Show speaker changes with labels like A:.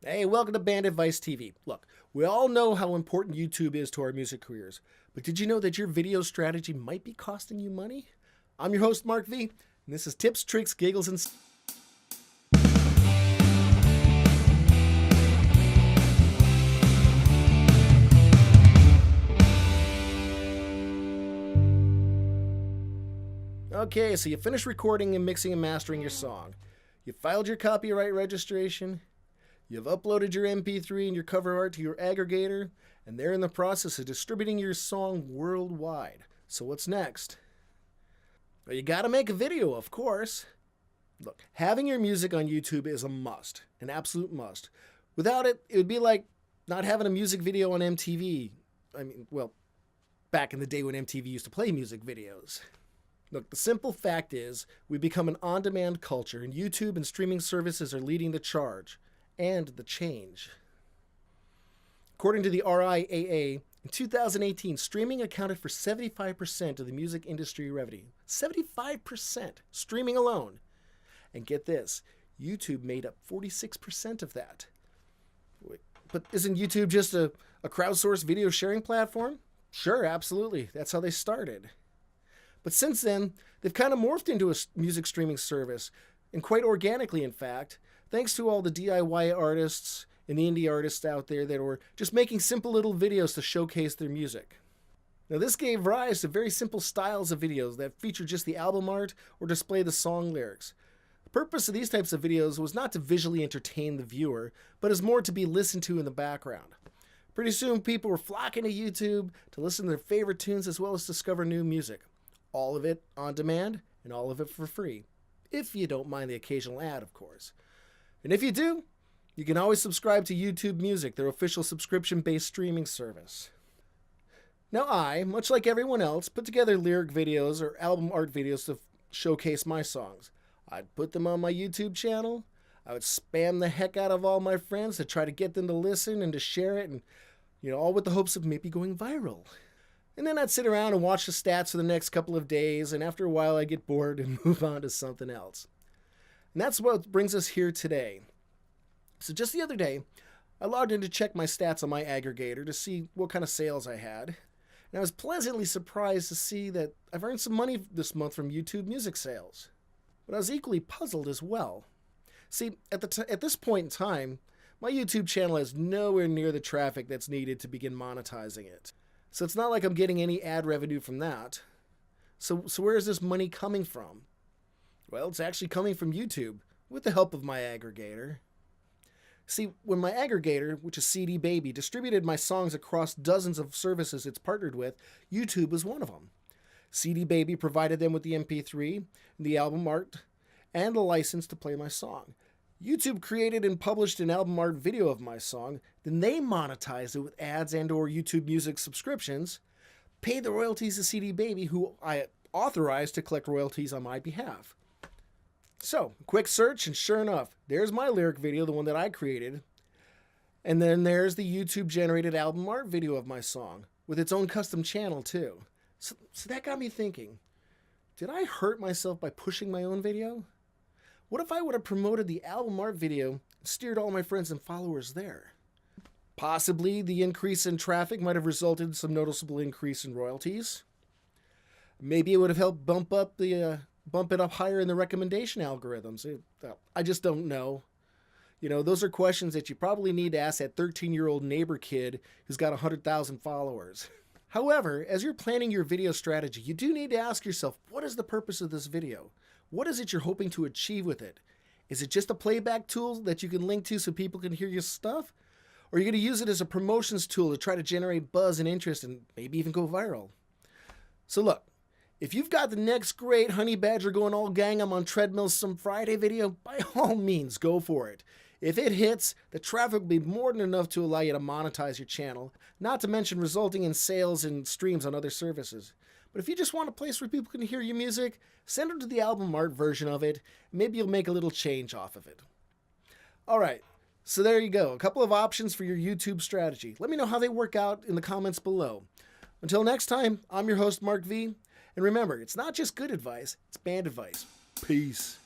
A: Hey, welcome to Band Advice TV. Look, we all know how important YouTube is to our music careers, but did you know that your video strategy might be costing you money? I'm your host, Mark V, and this is Tips, Tricks, Giggles, and... Okay, so you finished recording and mixing and mastering your song. You filed your copyright registration. You've uploaded your MP3 and your cover art to your aggregator, and they're in the process of distributing your song worldwide. So what's next? Well, you gotta make a video, of course. Look, having your music on YouTube is a must, an absolute must. Without it, it would be like not having a music video on MTV. Back in the day when MTV used to play music videos. Look, the simple fact is, we've become an on-demand culture, and YouTube and streaming services are leading the charge. And the change. According to the RIAA, in 2018, streaming accounted for 75% of the music industry revenue. 75%! Streaming alone. And get this, YouTube made up 46% of that. But isn't YouTube just a crowdsourced video sharing platform? Sure, absolutely. That's how they started. But since then, they've kind of morphed into a music streaming service, and quite organically, in fact, thanks to all the DIY artists and the indie artists out there that were just making simple little videos to showcase their music. Now, this gave rise to very simple styles of videos that feature just the album art or display the song lyrics. The purpose of these types of videos was not to visually entertain the viewer, but as more to be listened to in the background. Pretty soon, people were flocking to YouTube to listen to their favorite tunes as well as discover new music. All of it on demand and all of it for free. If you don't mind the occasional ad, of course. And if you do, you can always subscribe to YouTube Music, their official subscription-based streaming service. Now I, much like everyone else, put together lyric videos or album art videos to showcase my songs. I'd put them on my YouTube channel. I would spam the heck out of all my friends to try to get them to listen and to share it, and all with the hopes of maybe going viral. And then I'd sit around and watch the stats for the next couple of days, and after a while I'd get bored and move on to something else. And that's what brings us here today. So just the other day, I logged in to check my stats on my aggregator to see what kind of sales I had. And I was pleasantly surprised to see that I've earned some money this month from YouTube music sales. But I was equally puzzled as well. See, at this point in time, my YouTube channel has nowhere near the traffic that's needed to begin monetizing it. So it's not like I'm getting any ad revenue from that. So where is this money coming from? Well, it's actually coming from YouTube, with the help of my aggregator. See, when my aggregator, which is CD Baby, distributed my songs across dozens of services it's partnered with, YouTube was one of them. CD Baby provided them with the MP3, the album art, and the license to play my song. YouTube created and published an album art video of my song, then they monetized it with ads and or YouTube Music subscriptions, paid the royalties to CD Baby, who I authorized to collect royalties on my behalf. So, quick search, and sure enough, there's my lyric video, the one that I created. And then there's the YouTube-generated album art video of my song, with its own custom channel, too. So that got me thinking, did I hurt myself by pushing my own video? What if I would have promoted the album art video and steered all my friends and followers there? Possibly the increase in traffic might have resulted in some noticeable increase in royalties. Maybe it would have helped bump it up higher in the recommendation algorithms. I just don't know. Those are questions that you probably need to ask that 13-year-old neighbor kid who's got 100,000 followers. However, as you're planning your video strategy, you do need to ask yourself, what is the purpose of this video? What is it you're hoping to achieve with it? Is it just a playback tool that you can link to so people can hear your stuff? Or are you going to use it as a promotions tool to try to generate buzz and interest and maybe even go viral? So look, if you've got the next great honey badger going all gang, I'm on treadmills some Friday video, by all means, go for it. If it hits, the traffic will be more than enough to allow you to monetize your channel, not to mention resulting in sales and streams on other services. But if you just want a place where people can hear your music, send them to the album art version of it. Maybe you'll make a little change off of it. All right, so there you go. A couple of options for your YouTube strategy. Let me know how they work out in the comments below. Until next time, I'm your host, Mark V. And remember, it's not just good advice, it's band advice. Peace.